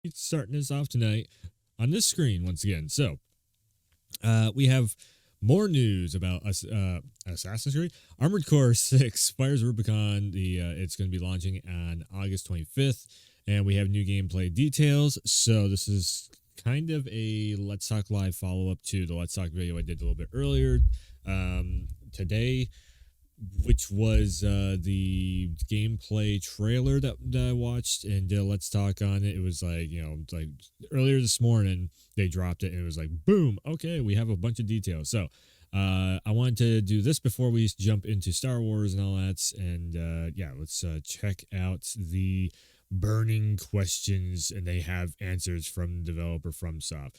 Starting us off tonight on this screen once again. So, we have more news about us, Assassin's Creed Armored Core 6 Fires Rubicon. It's going to be launching on August 25th, and we have new gameplay details. So this is kind of a Let's Talk Live follow up to the Let's Talk video I did a little bit earlier today, which was the gameplay trailer that I watched and did a Let's Talk on it. It was like earlier this morning they dropped it and it was like, boom, okay, we have a bunch of details. So I wanted to do this before we jump into Star Wars and all that. And let's check out the burning questions, and they have answers from developer FromSoft.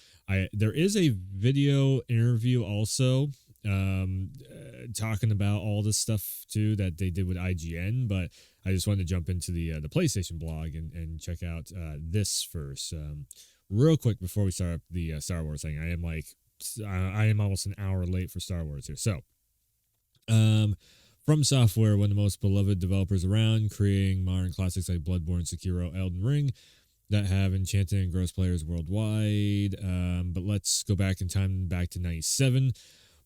There is a video interview also talking about all this stuff too that they did with IGN, but I just wanted to jump into the PlayStation blog and check out this first, real quick before we start up the Star Wars thing. I am almost an hour late for Star Wars here. So, From Software, one of the most beloved developers around, creating modern classics like Bloodborne, Sekiro, Elden Ring that have enchanted and engrossed players worldwide. But let's go back in time, back to 97.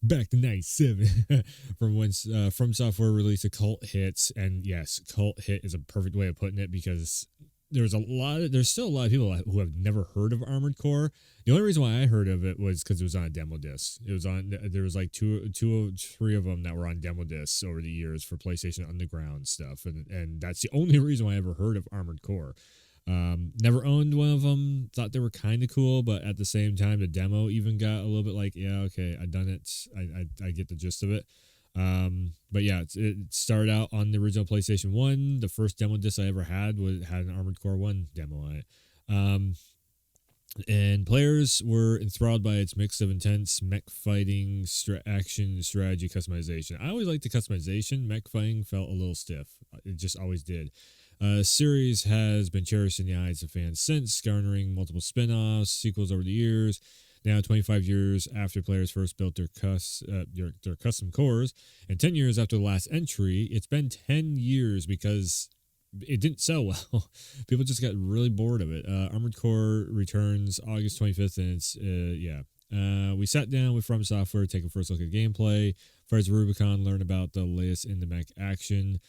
Back to 97 from when From Software released a cult hit. And yes, cult hit is a perfect way of putting it, because there's still a lot of people who have never heard of Armored Core. The only reason why I heard of it was because it was on a demo disc. There was like two or three of them that were on demo discs over the years for PlayStation Underground stuff, and that's the only reason why I ever heard of Armored Core. Never owned one of them. Thought they were kind of cool, but at the same time, the demo even got a little bit like, yeah, okay, I've done it. I get the gist of it. But yeah, it started out on the original PlayStation 1. The first demo disc I ever had had an Armored Core 1 demo on it. And players were enthralled by its mix of intense mech fighting, action, strategy, customization. I always liked the customization. Mech fighting felt a little stiff. It just always did. Series has been cherished in the eyes of fans since, garnering multiple spin-offs, sequels over the years. Now, 25 years after players first built their custom cores, and 10 years after the last entry, it's been 10 years because it didn't sell well. People just got really bored of it. Armored Core returns August 25th, and it's, we sat down with From Software, take a first look at gameplay. Fires Rubicon, learn about the latest in the mech action.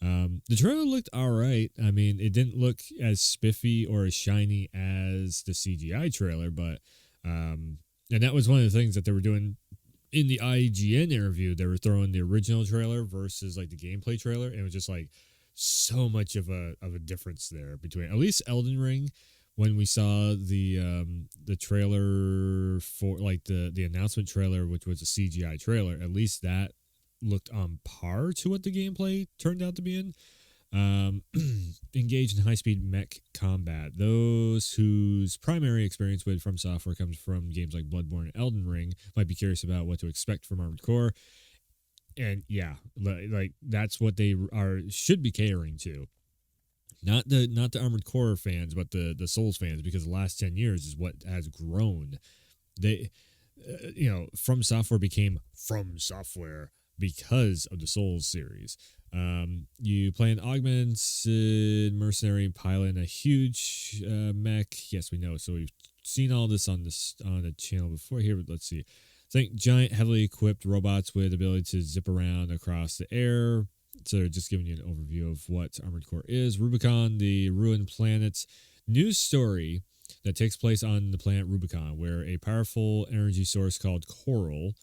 The trailer looked all right. I mean, it didn't look as spiffy or as shiny as the CGI trailer, but and that was one of the things that they were doing in the IGN interview. They were throwing the original trailer versus like the gameplay trailer, and it was just like so much of a difference there between at least Elden Ring. When we saw the trailer for like the announcement trailer, which was a CGI trailer, at least that looked on par to what the gameplay turned out to be in. Engaged in high-speed mech combat. Those whose primary experience with From Software comes from games like Bloodborne and Elden Ring might be curious about what to expect from Armored Core. And yeah, like that's what they should be catering to. Not the Armored Core fans, but the Souls fans, because the last 10 years is what has grown. They, From Software became From Software because of the Souls series. You play an augmented mercenary pilot in a huge mech. Yes, we know. So we've seen all this on the channel before here, but let's see. Think giant, heavily equipped robots with ability to zip around across the air. So they're just giving you an overview of what Armored Core is. Rubicon, the ruined planet's news story that takes place on the planet Rubicon, where a powerful energy source called Coral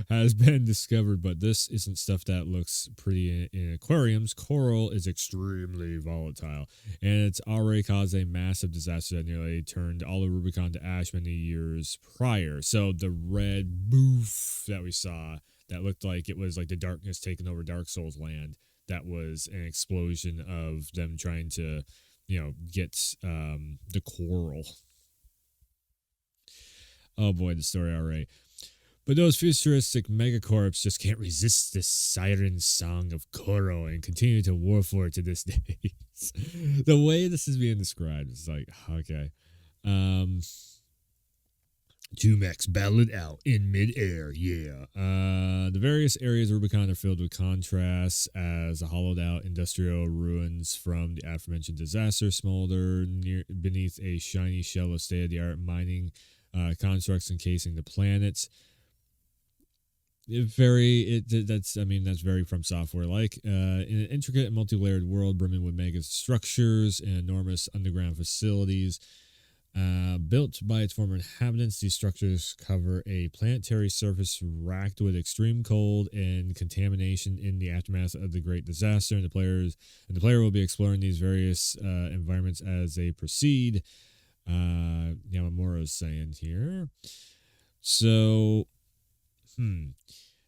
has been discovered, but this isn't stuff that looks pretty in aquariums. Coral is extremely volatile, and it's already caused a massive disaster that nearly turned all of Rubicon to ash many years prior. So the red boof that we saw, that looked like it was like the darkness taking over Dark Souls land, that was an explosion of them trying to, get the coral. Oh boy, the story already. But those futuristic megacorps just can't resist this siren song of Koro and continue to war for it to this day. The way this is being described is like, okay. Two mechs battle it out in midair. Yeah. The various areas of Rubicon are filled with contrasts as the hollowed out industrial ruins from the aforementioned disaster smolder beneath a shiny shell of state of the art mining constructs encasing the planets. That's very From Software like. In an intricate and multi-layered world brimming with mega structures and enormous underground facilities. Built by its former inhabitants, these structures cover a planetary surface racked with extreme cold and contamination in the aftermath of the Great Disaster. And the player will be exploring these various environments as they proceed. Yamamura is saying here. So,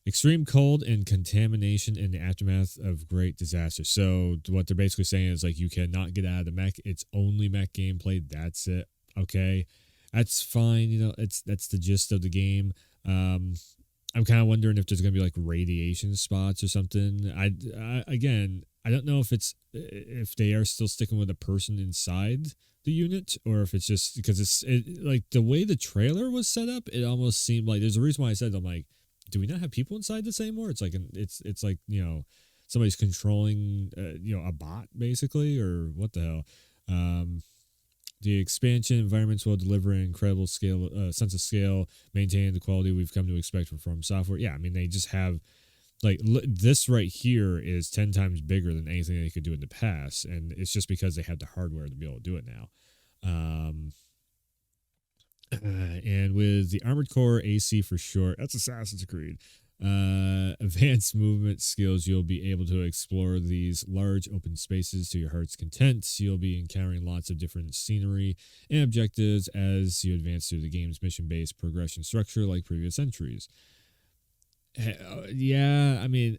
extreme cold and contamination in the aftermath of great disaster. So what they're basically saying is like you cannot get out of the mech. It's only mech gameplay. That's it. Okay, that's fine. That's the gist of the game. I'm kind of wondering if there's gonna be like radiation spots or something. I don't know if they are still sticking with a person inside the unit or if it's just because like the way the trailer was set up, it almost seemed like there's a reason why I said I'm like, do we not have people inside this anymore? It's like it's like somebody's controlling a bot basically, or what the hell. The expansion environments will deliver an incredible sense of scale, maintaining the quality we've come to expect from Software. Yeah, I mean, they just have, this right here is 10 times bigger than anything they could do in the past, and it's just because they have the hardware to be able to do it now. And with the Armored Core, AC for short, that's Assassin's Creed. Advanced movement skills, you'll be able to explore these large open spaces to your heart's content. You'll be encountering lots of different scenery and objectives as you advance through the game's mission-based progression structure like previous entries. Yeah, I mean,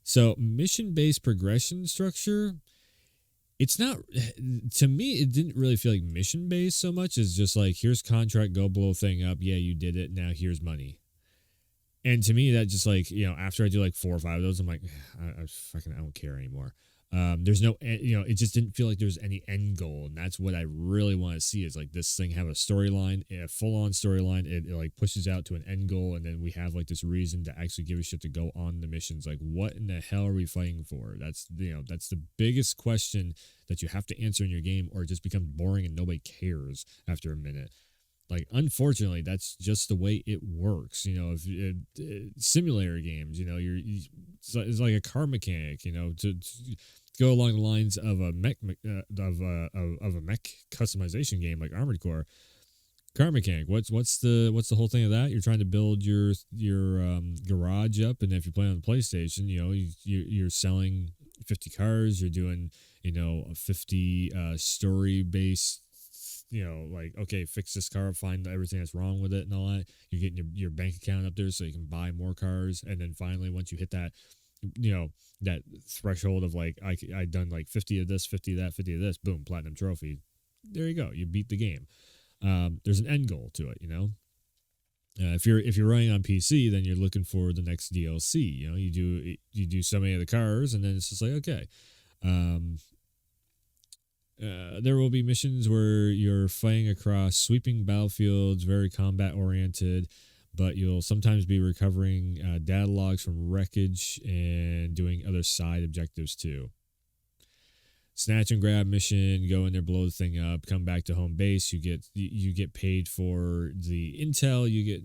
so mission-based progression structure, it's not, to me, it didn't really feel like mission-based so much as just like, here's contract, go blow thing up. Yeah, you did it. Now here's money. And to me, that just like, after I do like 4 or 5 of those, I'm like, I don't care anymore. There's no, it just didn't feel like there's any end goal. And that's what I really want to see is like this thing have a storyline, a full on storyline. It like pushes out to an end goal. And then we have like this reason to actually give a shit to go on the missions. Like, what in the hell are we fighting for? That's the biggest question that you have to answer in your game, or it just becomes boring and nobody cares after a minute. Like, unfortunately, that's just the way it works. If simulator games, it's like a car mechanic. To go along the lines of a mech of a mech customization game like Armored Core. Car mechanic. What's the whole thing of that? You're trying to build your garage up, and if you're playing on the PlayStation, you're selling 50 cars. You're doing a 50 story based. Like, okay, fix this car, find everything that's wrong with it and all that. You're getting your bank account up there so you can buy more cars. And then finally, once you hit that, that threshold of like, I done like 50 of this, 50 of that, 50 of this, boom, platinum trophy. There you go. You beat the game. There's an end goal to it, if you're running on PC, then you're looking for the next DLC. You do so many of the cars, and then it's just like, okay. There will be missions where you're fighting across sweeping battlefields, very combat oriented, but you'll sometimes be recovering data logs from wreckage and doing other side objectives too. Snatch and grab mission, go in there, blow the thing up, come back to home base. You get paid for the intel you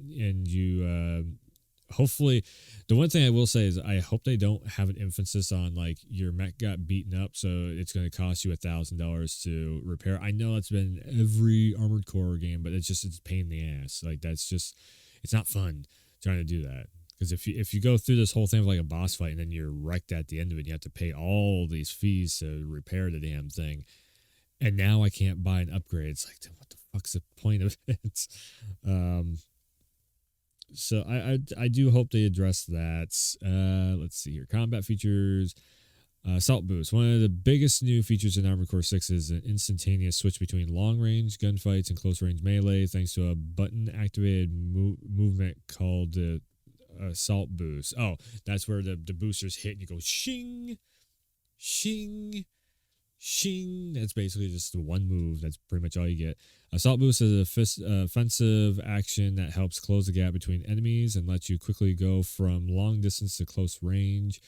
hopefully, the one thing I will say is I hope they don't have an emphasis on like your mech got beaten up, so it's going to cost you $1,000 to repair. I know that's been every Armored Core game, but it's a pain in the ass. Like, it's not fun trying to do that. Because if you go through this whole thing of like a boss fight and then you're wrecked at the end of it, you have to pay all these fees to repair the damn thing. And now I can't buy an upgrade. It's like, what the fuck's the point of it? So I do hope they address that. Let's see here. Combat features. Assault Boost. One of the biggest new features in Armored Core 6 is an instantaneous switch between long-range gunfights and close-range melee thanks to a button-activated movement called the Assault Boost. Oh, that's where the boosters hit and you go shing, shing, Shing. That's basically just the one move. That's pretty much all you get. Assault Boost is a offensive action that helps close the gap between enemies and lets you quickly go from long distance to close range.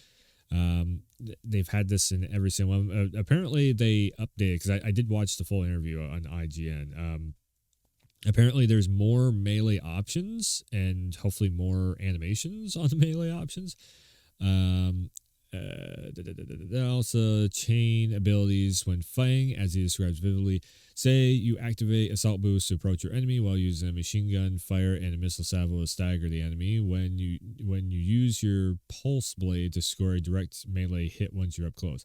They've had this in every single one. Apparently, they updated, because I did watch the full interview on IGN. Apparently, there's more melee options and hopefully more animations on the melee options. Also, chain abilities when fighting, as he describes vividly. Say you activate Assault Boost to approach your enemy while using a machine gun, fire, and a missile salvo to stagger the enemy. When you use your pulse blade to score a direct melee hit once you're up close.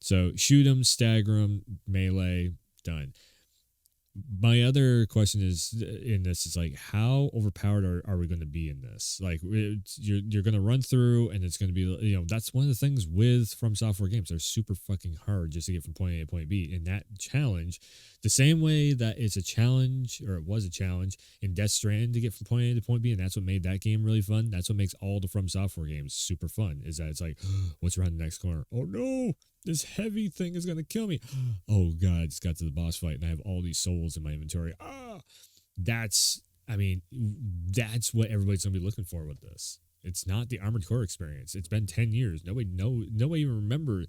So shoot them, stagger them, melee, done. My other question is in this is like, how overpowered are we going to be in this? Like, you're going to run through, and it's going to be, you know, that's one of the things with From Software games. They're super fucking hard just to get from point A to point B. In that challenge, the same way that it's a challenge, or it was a challenge in Death Stranding to get from point A to point B, and that's what made that game really fun. That's what makes all the From Software games super fun. Is that it's like, what's around the next corner? Oh no, this heavy thing is going to kill me. Oh God, I just got to the boss fight and I have all these souls in my inventory. That's what everybody's going to be looking for with this. It's not the Armored Core experience. It's been 10 years. Nobody even remembers,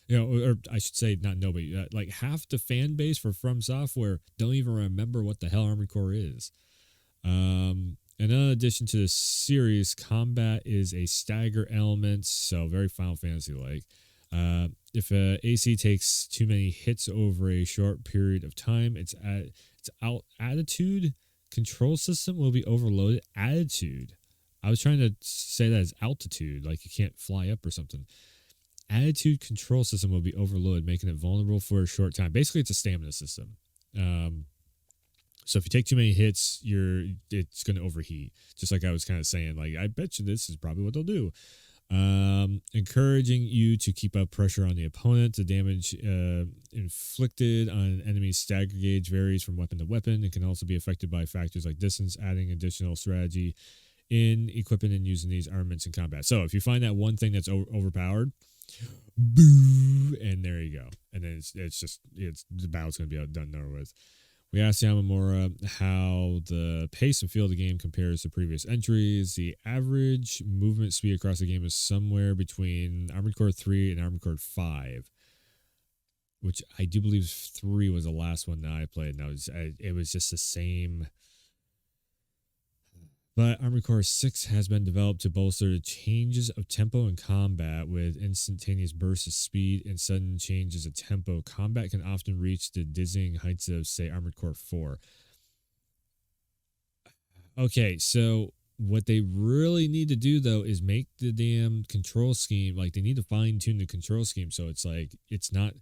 you know, or I should say not nobody, like half the fan base for From Software don't even remember what the hell Armored Core is. Another addition to the series, combat is a stagger element, so very Final Fantasy-like. If a AC takes too many hits over a short period of time, its attitude control system will be overloaded. Attitude. I was trying to say that as altitude, like you can't fly up or something. Attitude control system will be overloaded, making it vulnerable for a short time. Basically, it's a stamina system. So if you take too many hits, it's going to overheat. Just like I was kind of saying, like, I bet you this is probably what they'll do. Encouraging you to keep up pressure on the opponent. The damage inflicted on an enemy's stagger gauge varies from weapon to weapon. It can also be affected by factors like distance, adding additional strategy in equipping and using these armaments in combat. So if you find that one thing that's overpowered, boo, and there you go. And then it's the battle's going to be done there with. We asked Yamamura how the pace and feel of the game compares to previous entries. The average movement speed across the game is somewhere between Armored Core 3 and Armored Core 5, which I do believe 3 was the last one that I played. And it was just the same. But Armored Core 6 has been developed to bolster the changes of tempo in combat with instantaneous bursts of speed and sudden changes of tempo. Combat can often reach the dizzying heights of, say, Armored Core 4. Okay, so what they really need to do, though, is make the damn control scheme, like, they need to fine-tune the control scheme so it's like, it's not...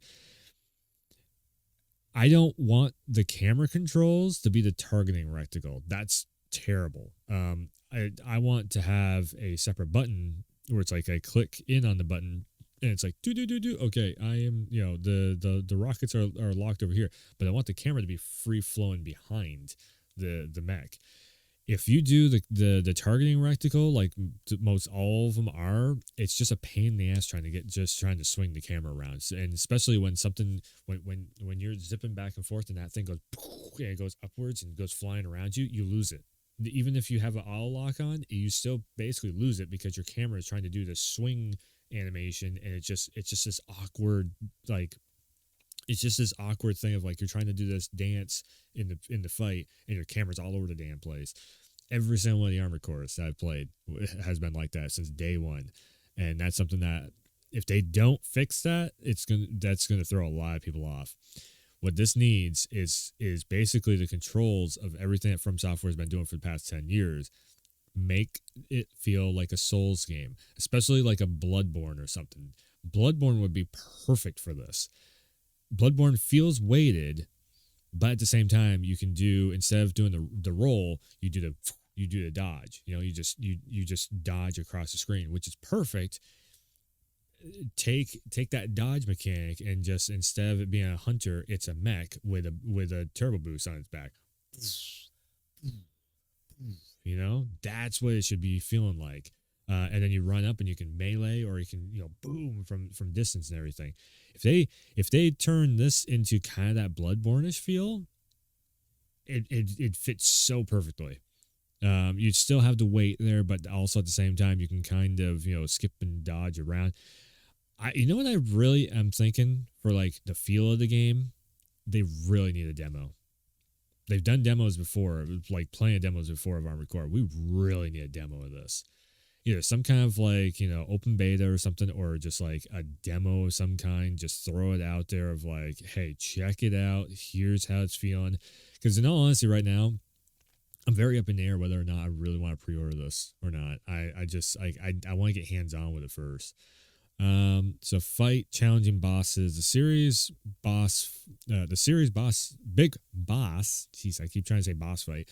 I don't want the camera controls to be the targeting reticle. That's terrible. I want to have a separate button where it's like I click in on the button and it's like do. Okay, I am, you know, the rockets are locked over here, but I want the camera to be free flowing behind the mech. If you do the targeting reticle, like most all of them are, it's just a pain in the ass trying to swing the camera around, and especially when when you're zipping back and forth and that thing goes and it goes upwards and goes flying around you lose it. Even if you have an auto lock on, you still basically lose it because your camera is trying to do this swing animation, and it's just this awkward, like, it's just this awkward thing of like you're trying to do this dance in the fight and your camera's all over the damn place. Every single one of the Armored Cores that I've played has been like that since day one, and that's something that if they don't fix that, that's gonna throw a lot of people off. What this needs is basically the controls of everything that From Software has been doing for the past 10 years. Make it feel like a Souls game, especially like a Bloodborne or something. Bloodborne would be perfect for this. Bloodborne feels weighted, but at the same time, you can do, instead of doing the roll, you do the dodge. You know, you just dodge across the screen, which is perfect. Take that dodge mechanic and just, instead of it being a hunter, it's a mech with a turbo boost on its back. You know, that's what it should be feeling like. and then you run up and you can melee, or you can boom from distance and everything. If they turn this into kind of that Bloodborne-ish feel, it fits so perfectly. You'd still have to wait there, but also at the same time you can kind of skip and dodge around. You know what I really am thinking for like the feel of the game? They really need a demo. They've done demos before, like plenty of demos before of Armored Core. We really need a demo of this. Either some kind of like, open beta or something, or just like a demo of some kind. Just throw it out there of like, hey, check it out. Here's how it's feeling. Because in all honesty, right now, I'm very up in the air whether or not I really want to pre-order this or not. I just I want to get hands on with it first. So fight challenging bosses. The series boss, big boss. Jeez, I keep trying to say boss fight.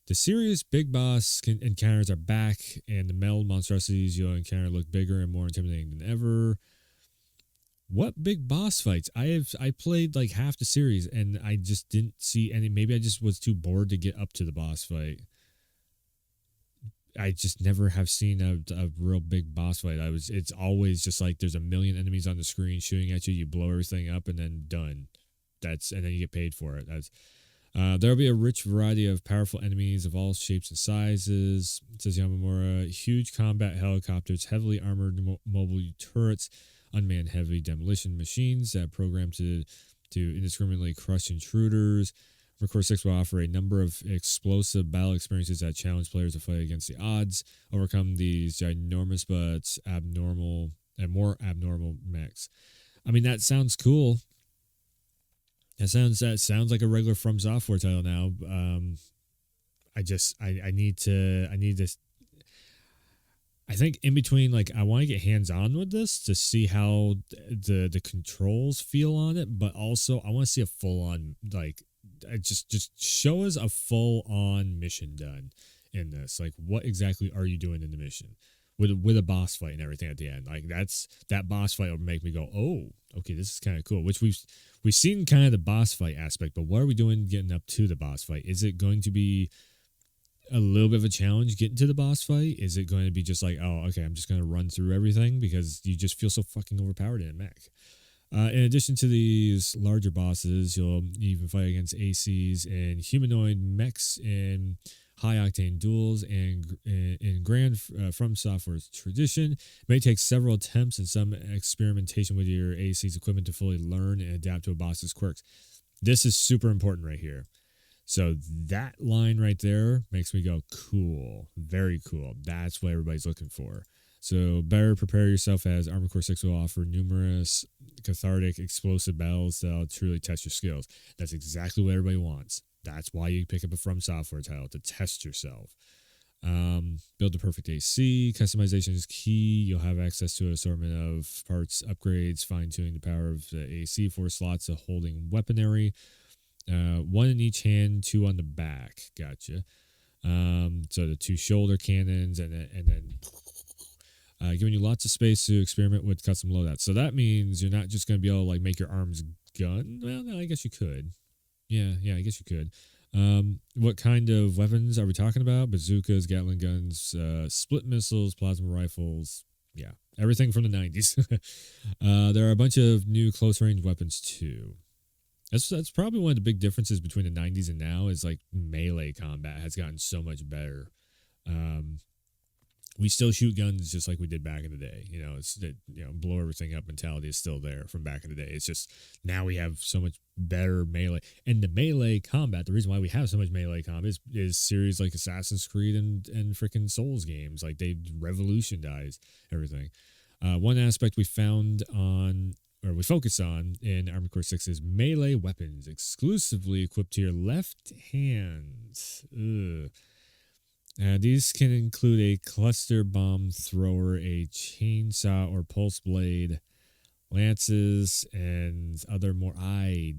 The series big boss encounters are back, and the metal monstrosities you'll encounter look bigger and more intimidating than ever. What big boss fights? I played like half the series, and I just didn't see any. Maybe I just was too bored to get up to the boss fight. I just never have seen a real big boss fight. It's always just like there's a million enemies on the screen shooting at you. You blow everything up and then done. And then you get paid for it. There'll be a rich variety of powerful enemies of all shapes and sizes, says Yamamura. Huge combat helicopters, heavily armored mobile turrets, unmanned heavy demolition machines that program to indiscriminately crush intruders. Armored Core 6 will offer a number of explosive battle experiences that challenge players to fight against the odds, overcome these ginormous but more abnormal mechs. I mean, that sounds cool. That sounds like a regular From Software title now. I need to. I think in between, like, I want to get hands on with this to see how the controls feel on it, but also I want to see a full on just show us a full on mission done in this. Like, what exactly are you doing in the mission with a boss fight and everything at the end? Like, that boss fight will make me go, oh, okay, this is kind of cool. Which we've seen kind of the boss fight aspect, but what are we doing getting up to the boss fight? Is it going to be a little bit of a challenge getting to the boss fight? Is it going to be just like, oh, okay, I'm just going to run through everything because you just feel so fucking overpowered in a mech? In addition to these larger bosses, you'll even fight against ACs and humanoid mechs in high-octane duels, and in grand From Software's tradition. It may take several attempts and some experimentation with your AC's equipment to fully learn and adapt to a boss's quirks. This is super important right here. So that line right there makes me go, cool, very cool. That's what everybody's looking for. So better prepare yourself, as Armored Core 6 will offer numerous cathartic, explosive battles that'll truly test your skills. That's exactly what everybody wants. That's why you pick up a From Software title, to test yourself. Build the perfect AC. Customization is key. You'll have access to an assortment of parts, upgrades, fine-tuning the power of the AC, 4 slots of holding weaponry. 1 in each hand, 2 on the back. Gotcha. So the 2 shoulder cannons, and then giving you lots of space to experiment with custom loadouts. So that means you're not just going to be able to like make your arms gun. Well, no, I guess you could. Yeah, I guess you could. What kind of weapons are we talking about? Bazookas, Gatling guns, split missiles, plasma rifles. Yeah, everything from the 90s. There are a bunch of new close-range weapons too. That's probably one of the big differences between the 90s and now, is like melee combat has gotten so much better. We still shoot guns just like we did back in the day. It's that blow everything up mentality is still there from back in the day. It's just now we have so much better melee. And the melee combat, the reason why we have so much melee combat is series like Assassin's Creed and freaking Souls games. Like, they revolutionized everything. One aspect we focus on in Armored Core 6 is melee weapons exclusively equipped to your left hand. Ugh. These can include a cluster bomb thrower, a chainsaw or pulse blade, lances, and other more. I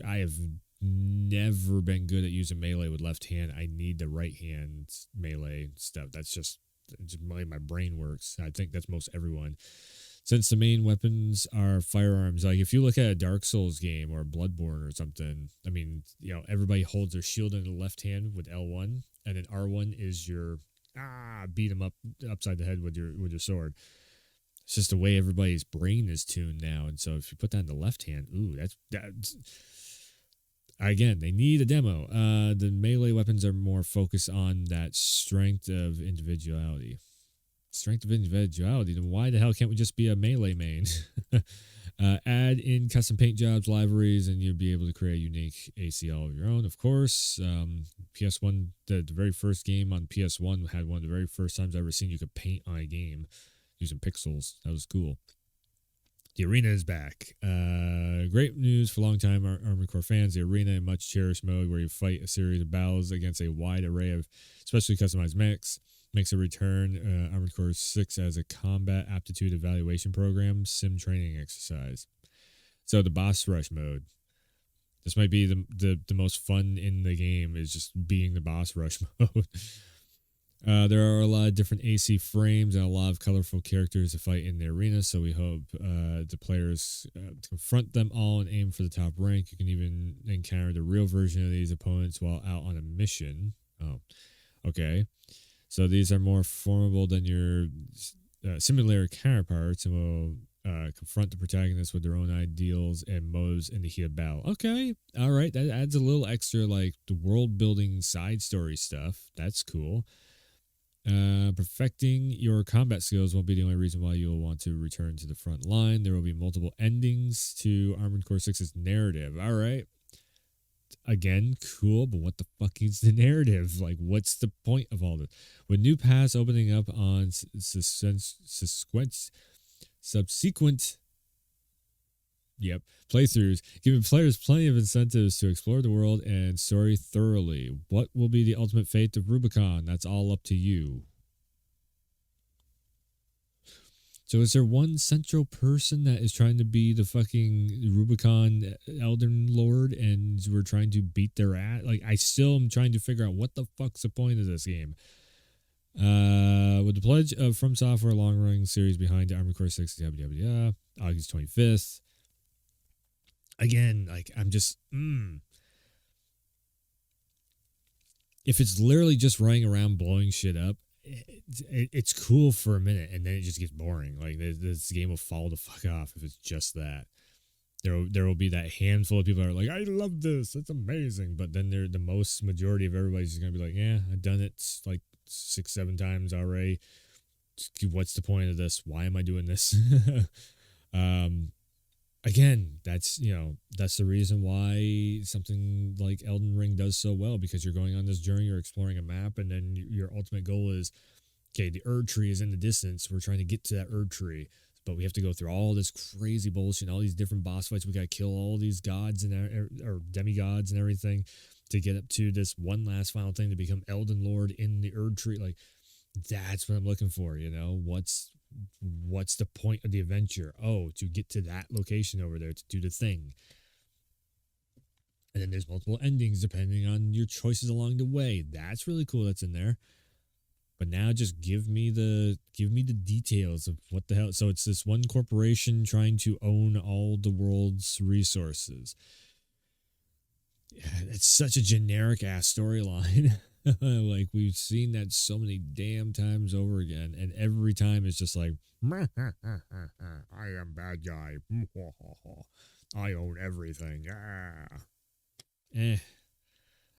have never been good at using melee with left hand. I need the right hand melee stuff. That's just the way my brain works. I think that's most everyone. Since the main weapons are firearms, like if you look at a Dark Souls game or a Bloodborne or something, I mean, everybody holds their shield in the left hand with L1, and then R1 is your beat them up upside the head with your sword. It's just the way everybody's brain is tuned now, and so if you put that in the left hand, that's again, they need a demo. The melee weapons are more focused on that strength of individuality. Strength of individuality, then why the hell can't we just be a melee main? Add in custom paint jobs, liveries, and you'll be able to create a unique ACL of your own, of course. PS1, the very first game on PS1 had one of the very first times I've ever seen you could paint on a game using pixels. That was cool. The arena is back. Great news for long-time Armored Core fans. The arena, a much-cherished mode where you fight a series of battles against a wide array of specially customized mechs, makes a return. Armored Core 6 as a combat aptitude evaluation program, sim training exercise. So the boss rush mode. This might be the most fun in the game, is just being the boss rush mode. There are a lot of different AC frames and a lot of colorful characters to fight in the arena, so we hope the players confront them all and aim for the top rank. You can even encounter the real version of these opponents while out on a mission. Oh, okay. So these are more formidable than your simulator counterparts and will confront the protagonists with their own ideals and motives in the heat of battle. Okay, all right. That adds a little extra, like, the world-building side story stuff. That's cool. Perfecting your combat skills won't be the only reason why you'll want to return to the front line. There will be multiple endings to Armored Core 6's narrative. All right. Again, cool, but what the fuck is the narrative? Like, what's the point of all this? With new paths opening up on subsequent playthroughs, giving players plenty of incentives to explore the world and story thoroughly. What will be the ultimate fate of Rubicon? That's all up to you. So is there one central person that is trying to be the fucking Rubicon Elden Lord and we're trying to beat their ass? Like, I still am trying to figure out what the fuck's the point of this game. With the pledge of From Software long-running series behind Armored Core 6, August 25th. Again, like, I'm just, if it's literally just running around blowing shit up, it's cool for a minute, and then it just gets boring. Like, this game will fall the fuck off if it's just that. There will be that handful of people that are like, I love this, it's amazing. But then the majority of everybody's just gonna be like, yeah, I've done it like 6-7 times already. What's the point of this? Why am I doing this? Again, that's the reason why something like Elden Ring does so well, because you're going on this journey, you're exploring a map, and then your ultimate goal is, okay, the Erd Tree is in the distance. We're trying to get to that Erd Tree, but we have to go through all this crazy bullshit, all these different boss fights. We got to kill all these gods or demigods and everything to get up to this one last final thing to become Elden Lord in the Erd Tree. Like, that's what I'm looking for. What's the point of the adventure? Oh, to get to that location over there to do the thing. And then there's multiple endings depending on your choices along the way. That's really cool. That's in there. But now just give me the details of what the hell. So it's this one corporation trying to own all the world's resources. It's such a generic ass storyline. Like, we've seen that so many damn times over again, and every time it's just like, I am bad guy. I own everything.